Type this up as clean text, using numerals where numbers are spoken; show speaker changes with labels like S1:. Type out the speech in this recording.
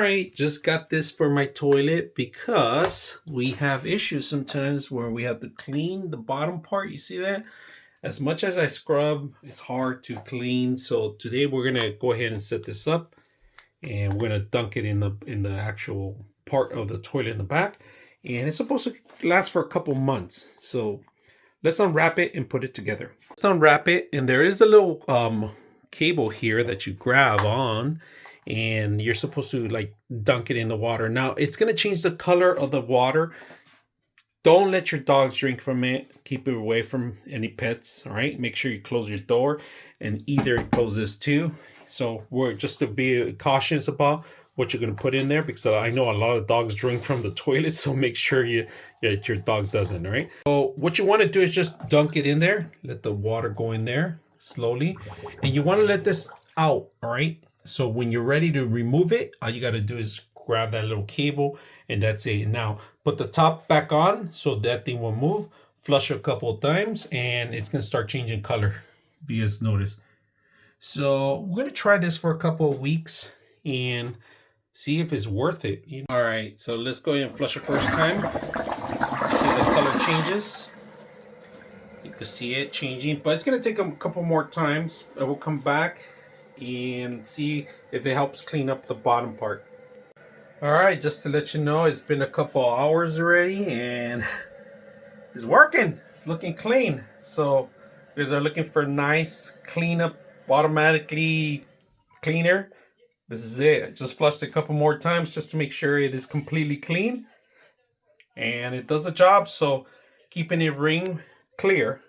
S1: right, just got this for my toilet because we have issues sometimes where we have to clean the bottom part. You see that? As much as I scrub, it's hard to clean. So today we're gonna go ahead and set this up, and we're gonna dunk it in the actual part of the toilet in the back, and it's supposed to last for a couple months. So let's unwrap it and put it together. Let's unwrap it, and there is a little cable here that you grab on, and you're supposed to like dunk it in the water. Now it's going to change the color of the water. Don't let your dogs drink from it. Keep it away from any pets. All right, make sure you close your door, and either close this too. So we're just to be cautious about what you're going to put in there, because I know a lot of dogs drink from the toilet, so make sure that your dog doesn't. All right, so what you want to do is just dunk it in there. Let the water go in there slowly, and you want to let this out. All right, so when you're ready to remove it, all you got to do is grab that little cable, and that's it. Now put the top back on so that thing will move. Flush a couple of times, and it's going to start changing color, if you guys notice. So we're going to try this for a couple of weeks and see if it's worth it. All right, so let's go ahead and flush it first time. See the color changes. You can see it changing, but it's going to take a couple more times. I will come back and see if it helps clean up the bottom part. All right, just to let you know, it's been a couple hours already, and it's working. It's looking clean. So if you guys are looking for nice cleanup, automatically cleaner, this is it. I just flushed a couple more times just to make sure it is completely clean, and it does the job. So keeping it ring clear